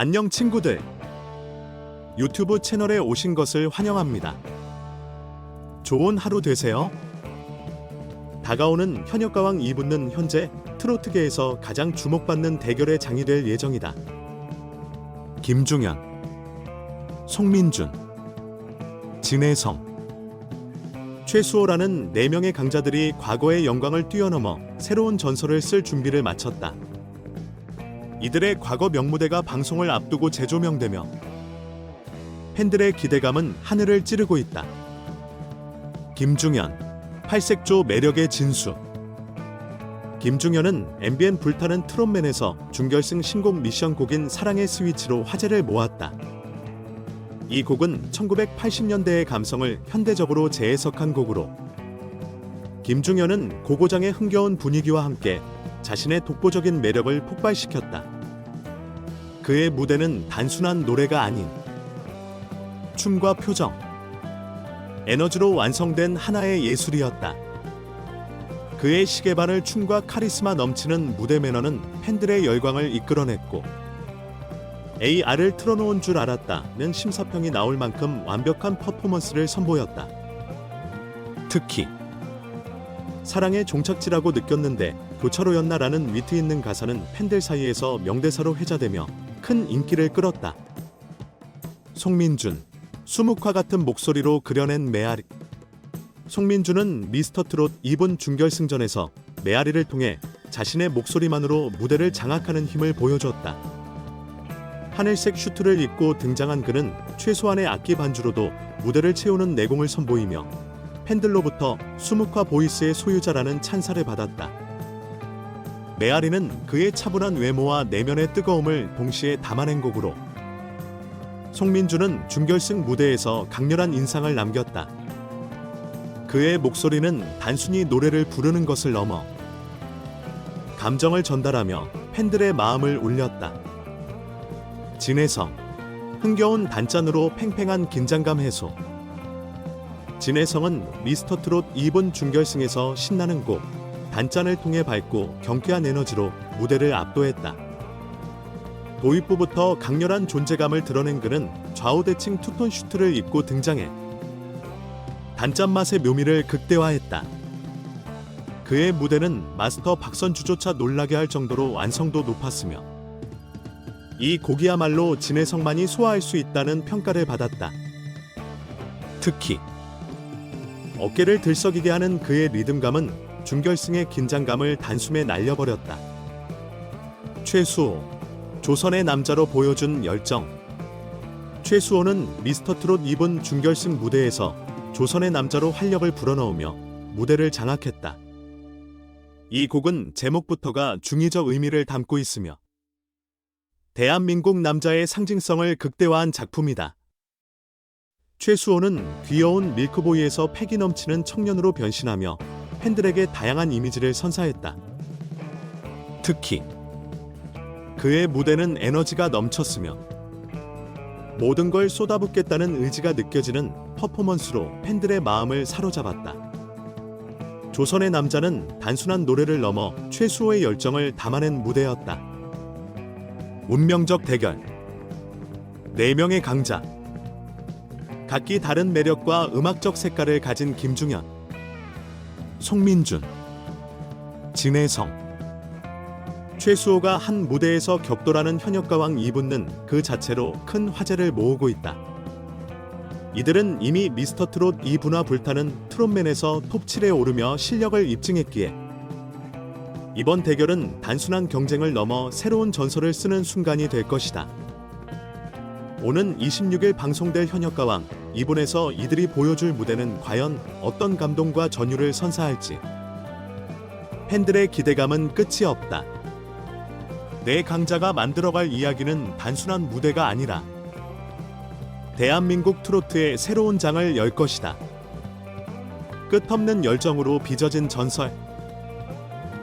안녕 친구들. 유튜브 채널에 오신 것을 환영합니다. 좋은 하루 되세요. 다가오는 현역가왕 2부는 현재 트로트계에서 가장 주목받는 대결의 장이 될 예정이다. 김중현, 송민준, 진혜성, 최수호라는 4명의 강자들이 과거의 영광을 뛰어넘어 새로운 전설을 쓸 준비를 마쳤다. 이들의 과거 명무대가 방송을 앞두고 재조명되며 팬들의 기대감은 하늘을 찌르고 있다. 김중현, 팔색조 매력의 진수. 김중현은 MBN 불타는 트롯맨에서 준결승 신곡 미션곡인 사랑의 스위치로 화제를 모았다. 이 곡은 1980년대의 감성을 현대적으로 재해석한 곡으로 김중현은 고고장의 흥겨운 분위기와 함께 자신의 독보적인 매력을 폭발시켰다. 그의 무대는 단순한 노래가 아닌 춤과 표정, 에너지로 완성된 하나의 예술이었다. 그의 시계바늘 춤과 카리스마 넘치는 무대 매너는 팬들의 열광을 이끌어냈고 AR을 틀어놓은 줄 알았다는 심사평이 나올 만큼 완벽한 퍼포먼스를 선보였다. 특히 사랑의 종착지라고 느꼈는데 교차로였나라는 위트 있는 가사는 팬들 사이에서 명대사로 회자되며 큰 인기를 끌었다. 송민준, 수묵화 같은 목소리로 그려낸 메아리. 송민준은 미스터트롯 2분 준결승전에서 메아리를 통해 자신의 목소리만으로 무대를 장악하는 힘을 보여줬다. 하늘색 슈트를 입고 등장한 그는 최소한의 악기 반주로도 무대를 채우는 내공을 선보이며 팬들로부터 수묵화 보이스의 소유자라는 찬사를 받았다. 메아리는 그의 차분한 외모와 내면의 뜨거움을 동시에 담아낸 곡으로 송민준은 준결승 무대에서 강렬한 인상을 남겼다. 그의 목소리는 단순히 노래를 부르는 것을 넘어 감정을 전달하며 팬들의 마음을 울렸다. 진혜성, 흥겨운 단짠으로 팽팽한 긴장감 해소. 진혜성은 미스터트롯 2분 준결승에서 신나는 곡 단짠을 통해 밝고 경쾌한 에너지로 무대를 압도했다. 도입부부터 강렬한 존재감을 드러낸 그는 좌우대칭 투톤 슈트를 입고 등장해 단짠 맛의 묘미를 극대화했다. 그의 무대는 마스터 박선주조차 놀라게 할 정도로 완성도 높았으며 이 곡이야말로 진혜성만이 소화할 수 있다는 평가를 받았다. 특히 어깨를 들썩이게 하는 그의 리듬감은 준결승의 긴장감을 단숨에 날려버렸다. 최수호, 조선의 남자로 보여준 열정. 최수호는 미스터트롯 2분 준결승 무대에서 조선의 남자로 활력을 불어넣으며 무대를 장악했다. 이 곡은 제목부터가 중의적 의미를 담고 있으며 대한민국 남자의 상징성을 극대화한 작품이다. 최수호는 귀여운 밀크보이에서 패기 넘치는 청년으로 변신하며 팬들에게 다양한 이미지를 선사했다. 특히 그의 무대는 에너지가 넘쳤으며 모든 걸 쏟아붓겠다는 의지가 느껴지는 퍼포먼스로 팬들의 마음을 사로잡았다. 조선의 남자는 단순한 노래를 넘어 최수호의 열정을 담아낸 무대였다. 운명적 대결. 4명의 강자. 각기 다른 매력과 음악적 색깔을 가진 김중현, 송민준, 진혜성, 최수호가 한 무대에서 격돌하는 현역가왕 2부는 그 자체로 큰 화제를 모으고 있다. 이들은 이미 미스터트롯 2부나 불타는 트롯맨에서 톱7에 오르며 실력을 입증했기에 이번 대결은 단순한 경쟁을 넘어 새로운 전설을 쓰는 순간이 될 것이다. 오는 26일 방송될 현역가왕 2분에서 이들이 보여줄 무대는 과연 어떤 감동과 전율을 선사할지 팬들의 기대감은 끝이 없다. 내 강자가 만들어갈 이야기는 단순한 무대가 아니라 대한민국 트로트의 새로운 장을 열 것이다. 끝없는 열정으로 빚어진 전설.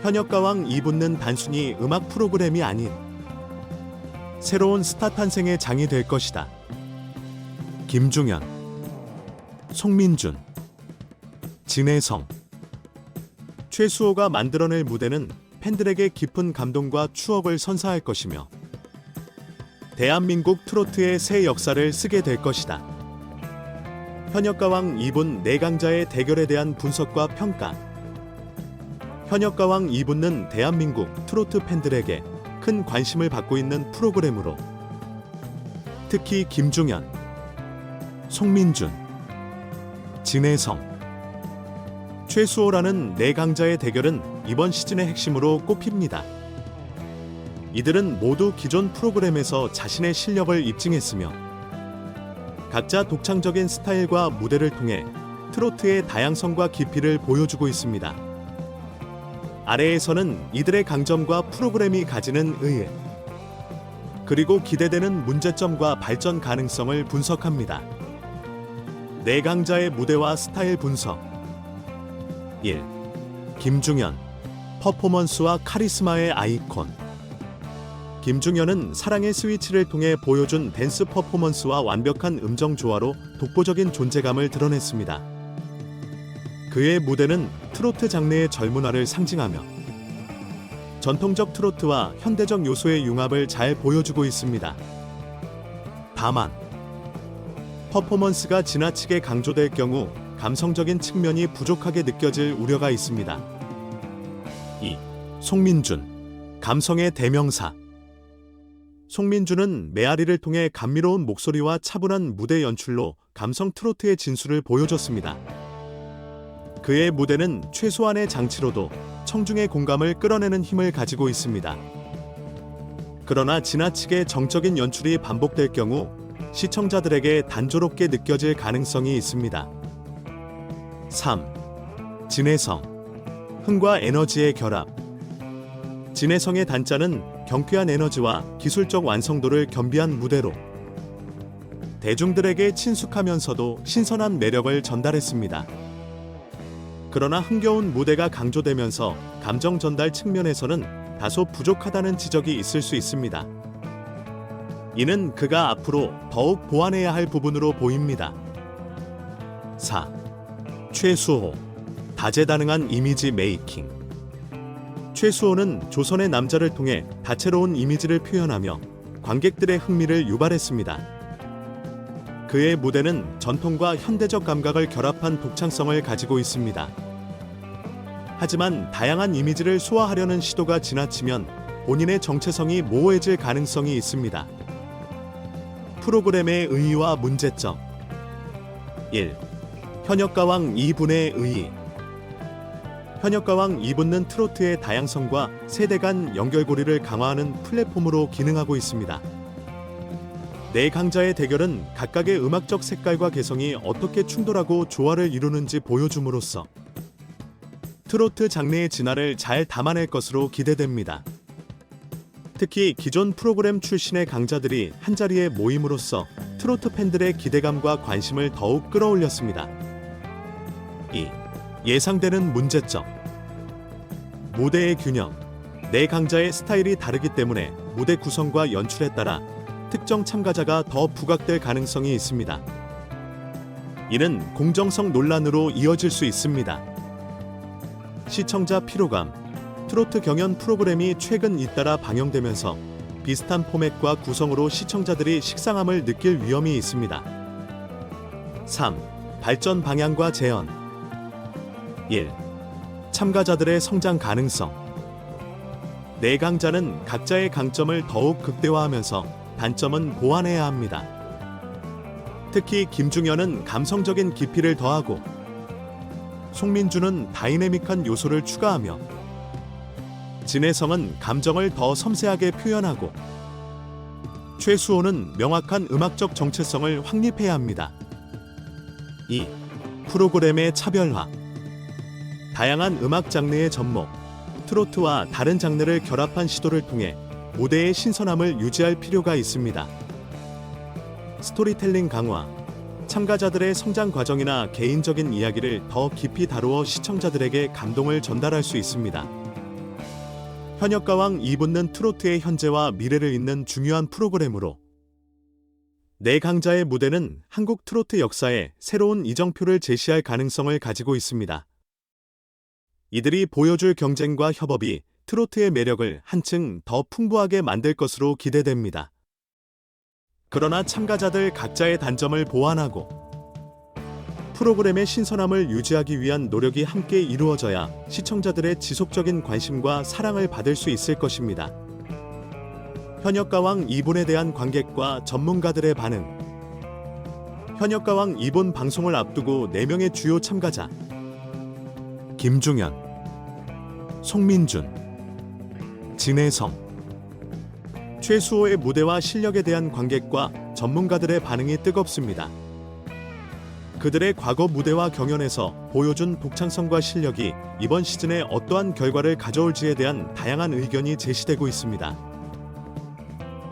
현역가왕 2부는 단순히 음악 프로그램이 아닌 새로운 스타 탄생의 장이 될 것이다. 김중현, 송민준, 진혜성, 최수호가 만들어낼 무대는 팬들에게 깊은 감동과 추억을 선사할 것이며 대한민국 트로트의 새 역사를 쓰게 될 것이다. 현역가왕 2분 내강자의 대결에 대한 분석과 평가. 현역가왕 2분은 대한민국 트로트 팬들에게 큰 관심을 받고 있는 프로그램으로 특히 김중현, 송민준, 진혜성, 최수호라는 내강자의 대결은 이번 시즌의 핵심으로 꼽힙니다. 이들은 모두 기존 프로그램에서 자신의 실력을 입증했으며 각자 독창적인 스타일과 무대를 통해 트로트의 다양성과 깊이를 보여주고 있습니다. 아래에서는 이들의 강점과 프로그램이 가지는 의의, 그리고 기대되는 문제점과 발전 가능성을 분석합니다. 내강자의 무대와 스타일 분석. 1. 김중현, 퍼포먼스와 카리스마의 아이콘. 김중현은 사랑의 스위치를 통해 보여준 댄스 퍼포먼스와 완벽한 음정 조화로 독보적인 존재감을 드러냈습니다. 그의 무대는 트로트 장르의 젊은화를 상징하며 전통적 트로트와 현대적 요소의 융합을 잘 보여주고 있습니다. 다만 퍼포먼스가 지나치게 강조될 경우 감성적인 측면이 부족하게 느껴질 우려가 있습니다. 2. 송민준, 감성의 대명사. 송민준은 메아리를 통해 감미로운 목소리와 차분한 무대 연출로 감성 트로트의 진수를 보여줬습니다. 그의 무대는 최소한의 장치로도 청중의 공감을 끌어내는 힘을 가지고 있습니다. 그러나 지나치게 정적인 연출이 반복될 경우 시청자들에게 단조롭게 느껴질 가능성이 있습니다. 3. 진혜성, 흥과 에너지의 결합. 진혜성의 단짜는 경쾌한 에너지와 기술적 완성도를 겸비한 무대로 대중들에게 친숙하면서도 신선한 매력을 전달했습니다. 그러나 흥겨운 무대가 강조되면서 감정 전달 측면에서는 다소 부족하다는 지적이 있을 수 있습니다. 이는 그가 앞으로 더욱 보완해야 할 부분으로 보입니다. 4. 최수호, 다재다능한 이미지 메이킹. 최수호는 조선의 남자를 통해 다채로운 이미지를 표현하며 관객들의 흥미를 유발했습니다. 그의 무대는 전통과 현대적 감각을 결합한 독창성을 가지고 있습니다. 하지만 다양한 이미지를 소화하려는 시도가 지나치면 본인의 정체성이 모호해질 가능성이 있습니다. 프로그램의 의의와 문제점. 1. 현역가왕 2분의 의의. 현역가왕 2분은 트로트의 다양성과 세대 간 연결고리를 강화하는 플랫폼으로 기능하고 있습니다. 네 강자의 대결은 각각의 음악적 색깔과 개성이 어떻게 충돌하고 조화를 이루는지 보여줌으로써 트로트 장르의 진화를 잘 담아낼 것으로 기대됩니다. 특히 기존 프로그램 출신의 강자들이 한자리에 모임으로써 트로트 팬들의 기대감과 관심을 더욱 끌어올렸습니다. 2. 예상되는 문제점. 무대의 균형. 네 강자의 스타일이 다르기 때문에 무대 구성과 연출에 따라 특정 참가자가 더 부각될 가능성이 있습니다. 이는 공정성 논란으로 이어질 수 있습니다. 시청자 피로감. 트로트 경연 프로그램이 최근 잇따라 방영되면서 비슷한 포맷과 구성으로 시청자들이 식상함을 느낄 위험이 있습니다. 3. 발전 방향과 재현. 1. 참가자들의 성장 가능성. 네 강자는 각자의 강점을 더욱 극대화하면서 단점은 보완해야 합니다. 특히 김중현은 감성적인 깊이를 더하고 송민준은 다이내믹한 요소를 추가하며 진혜성은 감정을 더 섬세하게 표현하고 최수호는 명확한 음악적 정체성을 확립해야 합니다. 2. 프로그램의 차별화. 다양한 음악 장르의 접목, 트로트와 다른 장르를 결합한 시도를 통해 무대의 신선함을 유지할 필요가 있습니다. 스토리텔링 강화. 참가자들의 성장 과정이나 개인적인 이야기를 더 깊이 다루어 시청자들에게 감동을 전달할 수 있습니다. 현역가왕 2분은 트로트의 현재와 미래를 잇는 중요한 프로그램으로 네 강자의 무대는 한국 트로트 역사에 새로운 이정표를 제시할 가능성을 가지고 있습니다. 이들이 보여줄 경쟁과 협업이 트로트의 매력을 한층 더 풍부하게 만들 것으로 기대됩니다. 그러나 참가자들 각자의 단점을 보완하고 프로그램의 신선함을 유지하기 위한 노력이 함께 이루어져야 시청자들의 지속적인 관심과 사랑을 받을 수 있을 것입니다. 현역가왕 2분에 대한 관객과 전문가들의 반응. 현역가왕 2분 방송을 앞두고 4명의 주요 참가자 김중현, 송민준, 진혜성, 최수호의 무대와 실력에 대한 관객과 전문가들의 반응이 뜨겁습니다. 그들의 과거 무대와 경연에서 보여준 독창성과 실력이 이번 시즌에 어떠한 결과를 가져올지에 대한 다양한 의견이 제시되고 있습니다.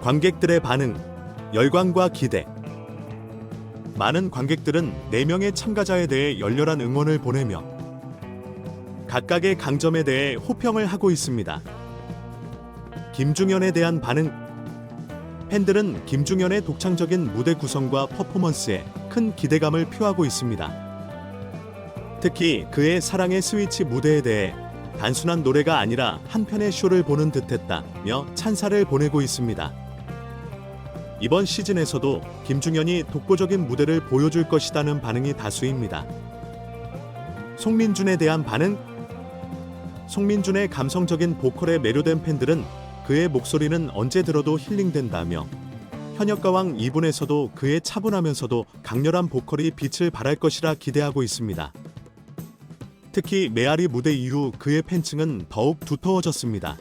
관객들의 반응, 열광과 기대. 많은 관객들은 4명의 참가자에 대해 열렬한 응원을 보내며 각각의 강점에 대해 호평을 하고 있습니다. 김중현에 대한 반응. 팬들은 김중현의 독창적인 무대 구성과 퍼포먼스에 큰 기대감을 표하고 있습니다. 특히 그의 사랑의 스위치 무대에 대해 단순한 노래가 아니라 한 편의 쇼를 보는 듯했다며 찬사를 보내고 있습니다. 이번 시즌에서도 김중현이 독보적인 무대를 보여줄 것이라는 반응이 다수입니다. 송민준에 대한 반응. 송민준의 감성적인 보컬에 매료된 팬들은 그의 목소리는 언제 들어도 힐링된다며 현역가왕 2분에서도 그의 차분하면서도 강렬한 보컬이 빛을 발할 것이라 기대하고 있습니다. 특히 메아리 무대 이후 그의 팬층은 더욱 두터워졌습니다.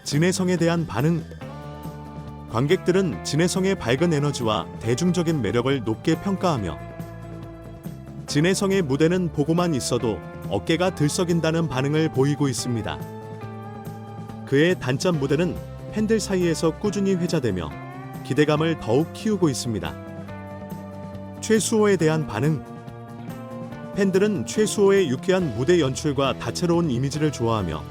진혜성에 대한 반응. 관객들은 진혜성의 밝은 에너지와 대중적인 매력을 높게 평가하며 진혜성의 무대는 보고만 있어도 어깨가 들썩인다는 반응을 보이고 있습니다. 그의 단점 무대는 팬들 사이에서 꾸준히 회자되며 기대감을 더욱 키우고 있습니다. 최수호에 대한 반응. 팬들은 최수호의 유쾌한 무대 연출과 다채로운 이미지를 좋아하며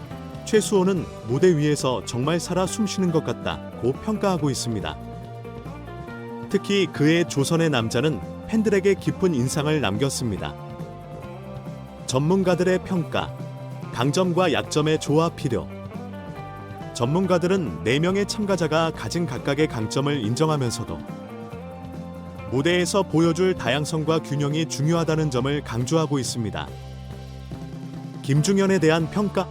최수호는 무대 위에서 정말 살아 숨쉬는 것 같다고 평가하고 있습니다. 특히 그의 조선의 남자는 팬들에게 깊은 인상을 남겼습니다. 전문가들의 평가. 강점과 약점의 조화 필요. 전문가들은 4명의 참가자가 가진 각각의 강점을 인정하면서도 무대에서 보여줄 다양성과 균형이 중요하다는 점을 강조하고 있습니다. 김중현에 대한 평가.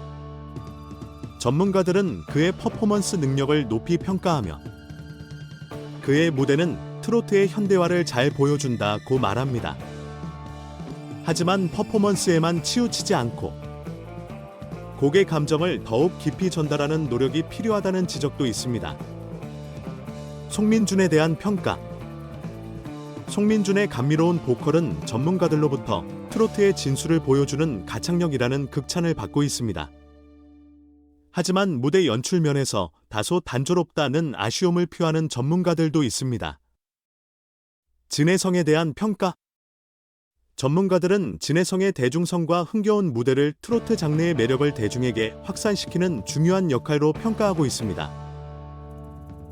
전문가들은 그의 퍼포먼스 능력을 높이 평가하며 그의 무대는 트로트의 현대화를 잘 보여준다고 말합니다. 하지만 퍼포먼스에만 치우치지 않고 곡의 감정을 더욱 깊이 전달하는 노력이 필요하다는 지적도 있습니다. 송민준에 대한 평가. 송민준의 감미로운 보컬은 전문가들로부터 트로트의 진수를 보여주는 가창력이라는 극찬을 받고 있습니다. 하지만 무대 연출 면에서 다소 단조롭다는 아쉬움을 표하는 전문가들도 있습니다. 진혜성에 대한 평가. 전문가들은 진혜성의 대중성과 흥겨운 무대를 트로트 장르의 매력을 대중에게 확산시키는 중요한 역할로 평가하고 있습니다.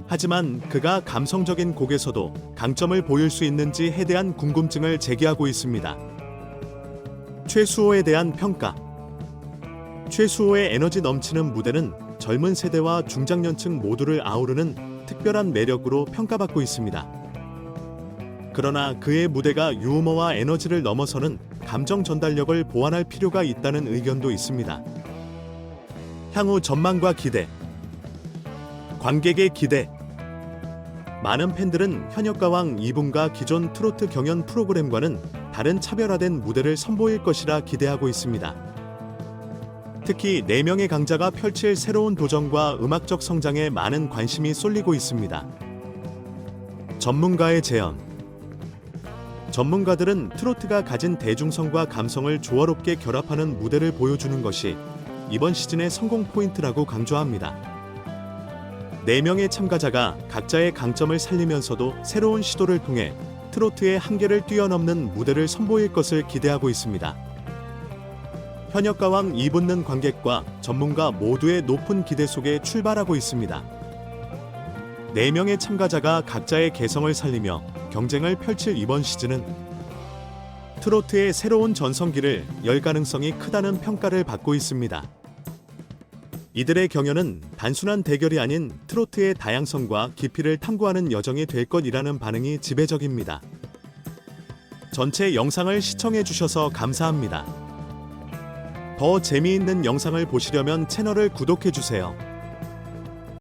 하지만 그가 감성적인 곡에서도 강점을 보일 수 있는지에 대한 궁금증을 제기하고 있습니다. 최수호에 대한 평가. 최수호의 에너지 넘치는 무대는 젊은 세대와 중장년층 모두를 아우르는 특별한 매력으로 평가받고 있습니다. 그러나 그의 무대가 유머와 에너지를 넘어서는 감정 전달력을 보완할 필요가 있다는 의견도 있습니다. 향후 전망과 기대. 관객의 기대. 많은 팬들은 현역가왕 2분과 기존 트로트 경연 프로그램과는 다른 차별화된 무대를 선보일 것이라 기대하고 있습니다. 특히 4명의 강자가 펼칠 새로운 도전과 음악적 성장에 많은 관심이 쏠리고 있습니다. 전문가의 재현. 전문가들은 트로트가 가진 대중성과 감성을 조화롭게 결합하는 무대를 보여주는 것이 이번 시즌의 성공 포인트라고 강조합니다. 4명의 참가자가 각자의 강점을 살리면서도 새로운 시도를 통해 트로트의 한계를 뛰어넘는 무대를 선보일 것을 기대하고 있습니다. 현역가왕 2분는 관객과 전문가 모두의 높은 기대 속에 출발하고 있습니다. 4명의 참가자가 각자의 개성을 살리며 경쟁을 펼칠 이번 시즌은 트로트의 새로운 전성기를 열 가능성이 크다는 평가를 받고 있습니다. 이들의 경연은 단순한 대결이 아닌 트로트의 다양성과 깊이를 탐구하는 여정이 될 것이라는 반응이 지배적입니다. 전체 영상을 시청해 주셔서 감사합니다. 더 재미있는 영상을 보시려면 채널을 구독해 주세요.